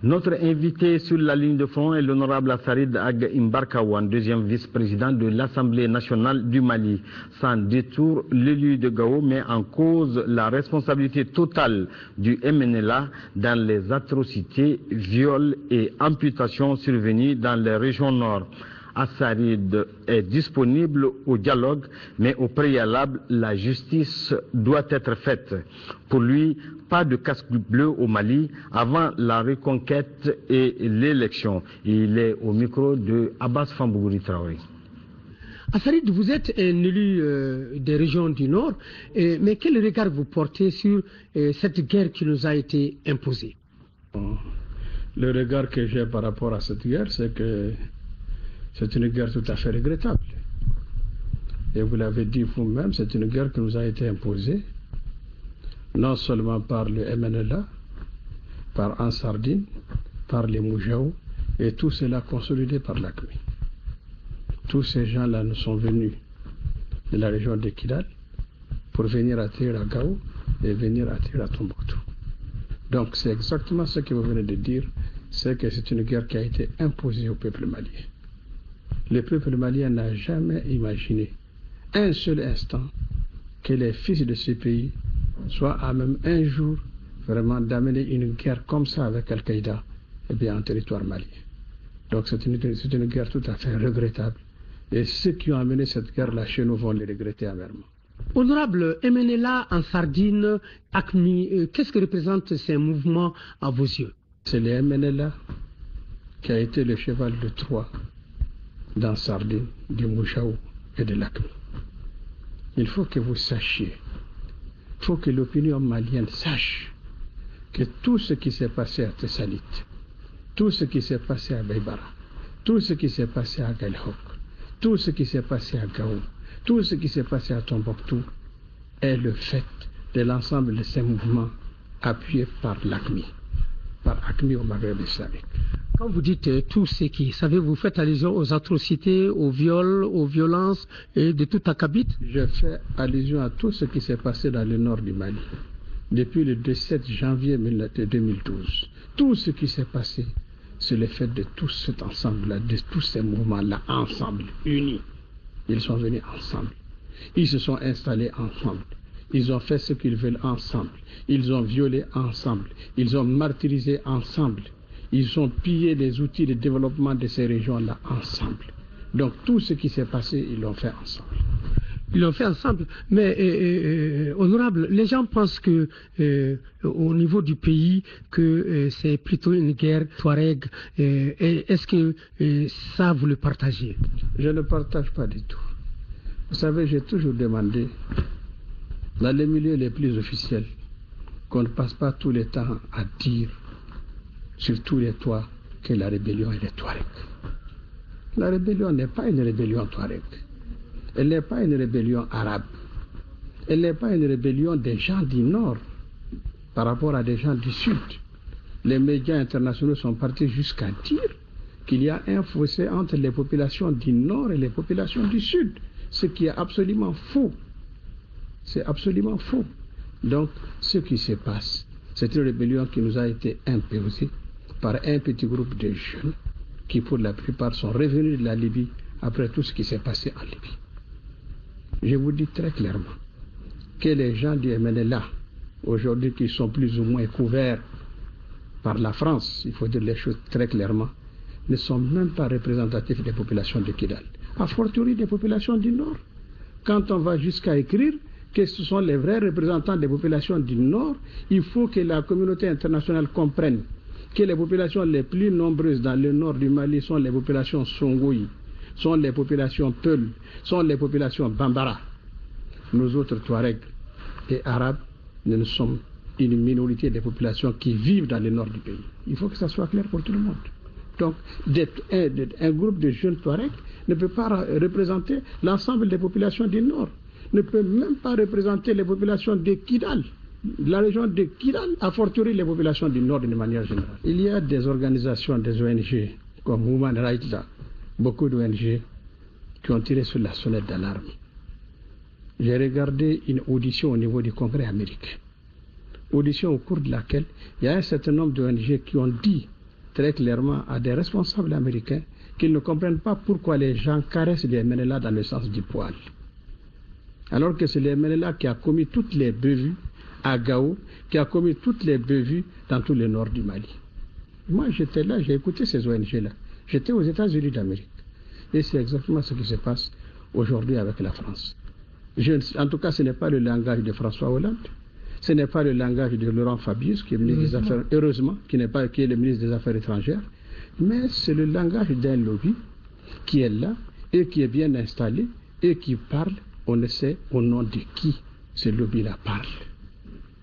Notre invité sur la ligne de front est l'honorable Assarid Ag Imbarkawan, deuxième vice-président de l'Assemblée nationale du Mali. Sans détour, l'élu de Gao met en cause la responsabilité totale du MNLA dans les atrocités, viols et amputations survenues dans les régions nord. Assarid est disponible au dialogue, mais au préalable, la justice doit être faite. Pour lui, pas de casque bleu au Mali avant la reconquête et l'élection. Il est au micro de Abbas Fambouri Traoré. Assarid, vous êtes un élu des régions du Nord, mais quel regard vous portez sur cette guerre qui nous a été imposée? Le regard que j'ai par rapport à cette guerre, c'est que c'est une guerre tout à fait regrettable. Et vous l'avez dit vous-même, c'est une guerre qui nous a été imposée, non seulement par le MNLA, par Ansardine, par les Moujaou, et tout cela consolidé par l'AQMI. Tous ces gens-là nous sont venus de la région de Kidal pour venir atterrir à Gao et venir atterrir à Tombouctou. Donc c'est exactement ce que vous venez de dire, c'est que c'est une guerre qui a été imposée au peuple malien. Le peuple malien n'a jamais imaginé un seul instant que les fils de ce pays soient à même un jour vraiment d'amener une guerre comme ça avec Al-Qaïda en territoire malien. Donc c'est une guerre tout à fait regrettable. Et ceux qui ont amené cette guerre-là chez nous vont les regretter amèrement. Honorable MNLA, Ansardine, AQMI, qu'est-ce que représentent ces mouvements à vos yeux? C'est le MNLA qui a été le cheval de Troie d'Ansardine, du Moujaou et de l'AQMI. Il faut que vous sachiez, il faut que l'opinion malienne sache que tout ce qui s'est passé à Tessalit, tout ce qui s'est passé à Baybara, tout ce qui s'est passé à Galhok, tout ce qui s'est passé à Gao, tout ce qui s'est passé à Tombouctou est le fait de l'ensemble de ces mouvements appuyés par l'AQMI, par AQMI au Maghreb islamique. Quand vous dites tout ce qui, savez-vous, faites allusion aux atrocités, aux viols, aux violences et de tout acabit? Je fais allusion à tout ce qui s'est passé dans le nord du Mali depuis le 17 janvier 2012. Tout ce qui s'est passé, c'est le fait de tout cet ensemble-là, de tous ces mouvements-là ensemble, unis. Ils sont venus ensemble. Ils se sont installés ensemble. Ils ont fait ce qu'ils veulent ensemble. Ils ont violé ensemble. Ils ont martyrisé ensemble. Ils ont pillé les outils de développement de ces régions-là ensemble. Donc tout ce qui s'est passé, ils l'ont fait ensemble. Ils l'ont fait ensemble. Mais, honorable, les gens pensent que au niveau du pays, que c'est plutôt une guerre Touareg. Est-ce que ça, vous le partagez? Je ne le partage pas du tout. Vous savez, j'ai toujours demandé, dans les milieux les plus officiels, qu'on ne passe pas tout le temps à dire sur tous les toits que la rébellion est des Touaregs. La rébellion n'est pas une rébellion Touareg. Elle n'est pas une rébellion arabe. Elle n'est pas une rébellion des gens du Nord par rapport à des gens du Sud. Les médias internationaux sont partis jusqu'à dire qu'il y a un fossé entre les populations du Nord et les populations du Sud, ce qui est absolument faux. C'est absolument faux. Donc, ce qui se passe, c'est une rébellion qui nous a été imposée par un petit groupe de jeunes qui, pour la plupart, sont revenus de la Libye après tout ce qui s'est passé en Libye. Je vous dis très clairement que les gens du MNLA, aujourd'hui qui sont plus ou moins couverts par la France, il faut dire les choses très clairement, ne sont même pas représentatifs des populations de Kidal, a fortiori des populations du Nord. Quand on va jusqu'à écrire que ce sont les vrais représentants des populations du Nord, il faut que la communauté internationale comprenne que les populations les plus nombreuses dans le nord du Mali sont les populations Songoï, sont les populations Peul, sont les populations Bambara. Nous autres Touaregs et Arabes, nous sommes une minorité des populations qui vivent dans le nord du pays. Il faut que ça soit clair pour tout le monde. Donc, un groupe de jeunes Touaregs ne peut pas représenter l'ensemble des populations du nord, ne peut même pas représenter les populations de Kidal, la région de Kidal, a fortiori les populations du nord d'une manière générale. Il y a des organisations, des ONG, comme Human Rights, beaucoup d'ONG qui ont tiré sur la sonnette d'alarme. J'ai regardé une audition au niveau du Congrès américain. Audition au cours de laquelle il y a un certain nombre d'ONG qui ont dit très clairement à des responsables américains qu'ils ne comprennent pas pourquoi les gens caressent les MNLA dans le sens du poil. Alors que c'est les MNLA qui a commis toutes les bévues à Gao, qui a commis toutes les bévues dans tout le nord du Mali. Moi, j'étais là, j'ai écouté ces ONG-là. J'étais aux États-Unis d'Amérique. Et c'est exactement ce qui se passe aujourd'hui avec la France. En tout cas, ce n'est pas le langage de François Hollande. Ce n'est pas le langage de Laurent Fabius, qui est ministre des Affaires, heureusement, qui est le ministre des Affaires étrangères. Mais c'est le langage d'un lobby qui est là et qui est bien installé et qui parle, on ne sait au nom de qui ce lobby-là parle.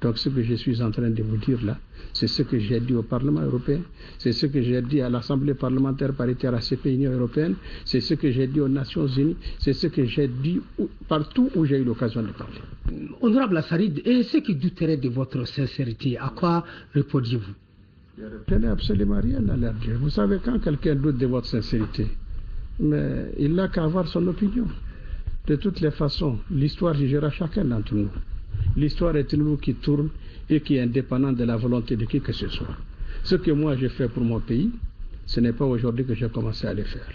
Donc ce que je suis en train de vous dire là, c'est ce que j'ai dit au Parlement européen, c'est ce que j'ai dit à l'Assemblée parlementaire paritaire ACP Union européenne, c'est ce que j'ai dit aux Nations Unies, c'est ce que j'ai dit partout où j'ai eu l'occasion de parler. Honorable Assarid, et ceux qui douteraient de votre sincérité, à quoi répondiez-vous? Je n'ai absolument rien à leur dire. Vous savez, quand quelqu'un doute de votre sincérité, mais il n'a qu'à avoir son opinion. De toutes les façons, l'histoire jugera chacun d'entre nous. L'histoire est une roue qui tourne et qui est indépendante de la volonté de qui que ce soit. Ce que moi j'ai fait pour mon pays, ce n'est pas aujourd'hui que j'ai commencé à le faire.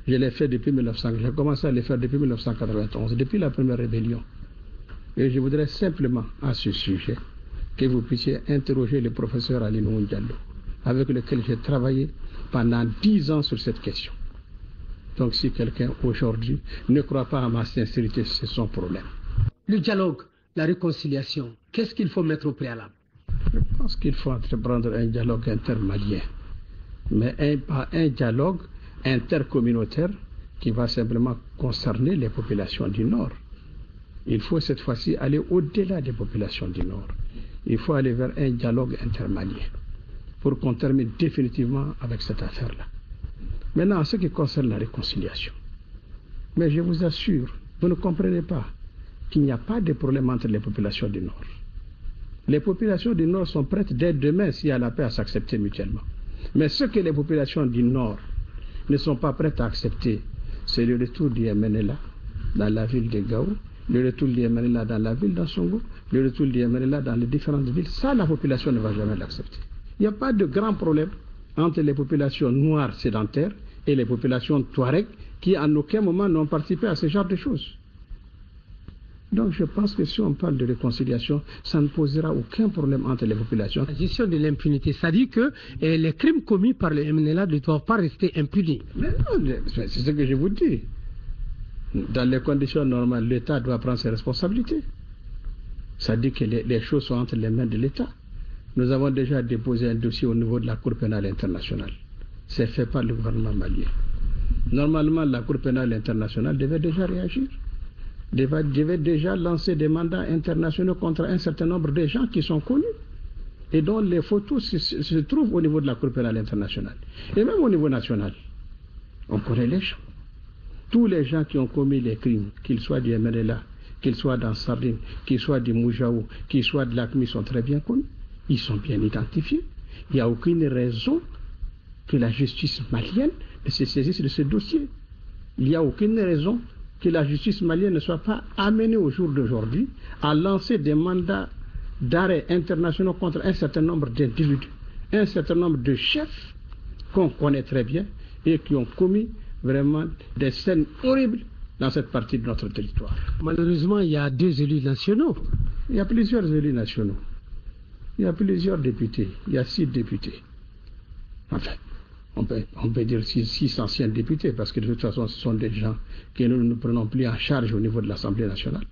Je l'ai fait depuis 1900, j'ai commencé à le faire depuis 1991, depuis la première rébellion. Et je voudrais simplement, à ce sujet, que vous puissiez interroger le professeur Alinou Diallo, avec lequel j'ai travaillé pendant 10 ans sur cette question. Donc si quelqu'un aujourd'hui ne croit pas à ma sincérité, c'est son problème. Le dialogue, la réconciliation, qu'est-ce qu'il faut mettre au préalable? Je pense qu'il faut entreprendre un dialogue intermalien, mais pas un dialogue intercommunautaire qui va simplement concerner les populations du Nord. Il faut cette fois-ci aller au-delà des populations du Nord. Il faut aller vers un dialogue intermalien pour qu'on termine définitivement avec cette affaire-là. Maintenant, en ce qui concerne la réconciliation, mais je vous assure, vous ne comprenez pas qu'il n'y a pas de problème entre les populations du Nord. Les populations du Nord sont prêtes dès demain, s'il y a la paix, à s'accepter mutuellement. Mais ce que les populations du Nord ne sont pas prêtes à accepter, c'est le retour du MNLA dans la ville de Gao, le retour du MNLA dans la ville d'Ansongo, le retour du MNLA dans les différentes villes. Ça, la population ne va jamais l'accepter. Il n'y a pas de grand problème entre les populations noires sédentaires et les populations touareg qui, en aucun moment, n'ont participé à ce genre de choses. Donc je pense que si on parle de réconciliation, ça ne posera aucun problème entre les populations. La gestion de l'impunité, ça dit que les crimes commis par le MNLA ne doivent pas rester impunis. Mais non, c'est ce que je vous dis. Dans les conditions normales, l'État doit prendre ses responsabilités. Ça dit que les choses sont entre les mains de l'État. Nous avons déjà déposé un dossier au niveau de la Cour pénale internationale. C'est fait par le gouvernement malien. Normalement, la Cour pénale internationale devait déjà réagir. Devait déjà lancer des mandats internationaux contre un certain nombre de gens qui sont connus et dont les photos se trouvent au niveau de la Cour pénale internationale. Et même au niveau national, on connaît les gens. Tous les gens qui ont commis les crimes, qu'ils soient du MNLA, qu'ils soient dans Sardine, qu'ils soient du Moujaou, qu'ils soient de l'ACMI, sont très bien connus. Ils sont bien identifiés. Il n'y a aucune raison que la justice malienne ne se saisisse de ce dossier. Il n'y a aucune raison que la justice malienne ne soit pas amenée au jour d'aujourd'hui à lancer des mandats d'arrêt internationaux contre un certain nombre d'individus, un certain nombre de chefs qu'on connaît très bien et qui ont commis vraiment des scènes horribles dans cette partie de notre territoire. Malheureusement, il y a 2 élus nationaux. Il y a plusieurs élus nationaux. Il y a plusieurs députés. Il y a 6 députés. Enfin, on peut dire 6 anciens députés, parce que de toute façon, ce sont des gens que nous ne prenons plus en charge au niveau de l'Assemblée nationale.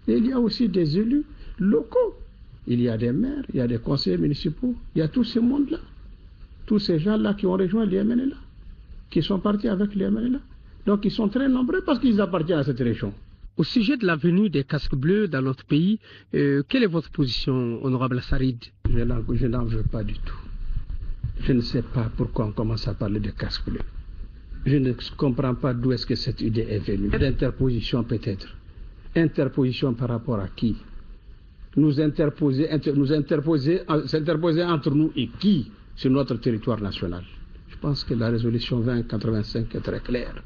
Et il y a aussi des élus locaux. Il y a des maires, il y a des conseillers municipaux, il y a tout ce monde-là. Tous ces gens-là qui ont rejoint les MNLA, qui sont partis avec les MNLA. Donc ils sont très nombreux parce qu'ils appartiennent à cette région. Au sujet de la venue des casques bleus dans notre pays, quelle est votre position, honorable Assarid? Je n'en veux pas du tout. Je ne sais pas pourquoi on commence à parler de casques bleus. Je ne comprends pas d'où est-ce que cette idée est venue. D'interposition peut-être. Interposition par rapport à qui? S'interposer entre nous et qui sur notre territoire national? Je pense que la résolution 2085 est très claire.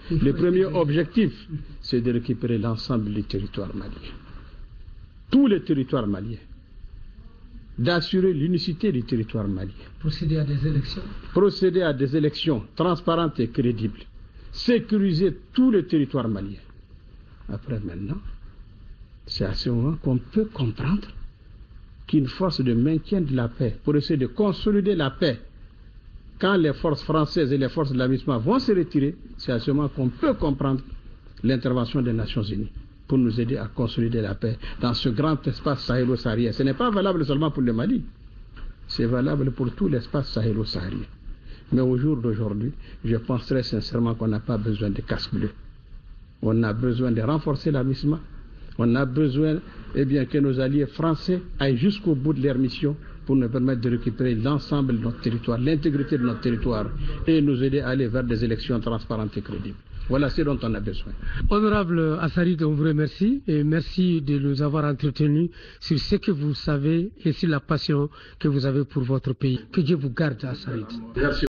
Le premier objectif, c'est de récupérer l'ensemble du territoire malien. Tous les territoires maliens. d'assurer l'unicité du territoire malien. Procéder à des élections. Procéder à des élections transparentes et crédibles. Sécuriser tout le territoire malien. Après maintenant, c'est à ce moment qu'on peut comprendre qu'une force de maintien de la paix, pour essayer de consolider la paix, quand les forces françaises et les forces de la MISMA vont se retirer, c'est à ce moment qu'on peut comprendre l'intervention des Nations Unies pour nous aider à consolider la paix dans ce grand espace sahélo-saharien. Ce n'est pas valable seulement pour le Mali, c'est valable pour tout l'espace sahélo-saharien. Mais au jour d'aujourd'hui, je pense très sincèrement qu'on n'a pas besoin de casque bleu. On a besoin de renforcer la MISMA. On a besoin que nos alliés français aillent jusqu'au bout de leur mission pour nous permettre de récupérer l'ensemble de notre territoire, l'intégrité de notre territoire et nous aider à aller vers des élections transparentes et crédibles. Voilà ce dont on a besoin. Honorable Assarid, on vous remercie et merci de nous avoir entretenus sur ce que vous savez et sur la passion que vous avez pour votre pays. Que Dieu vous garde, Assarid. Merci.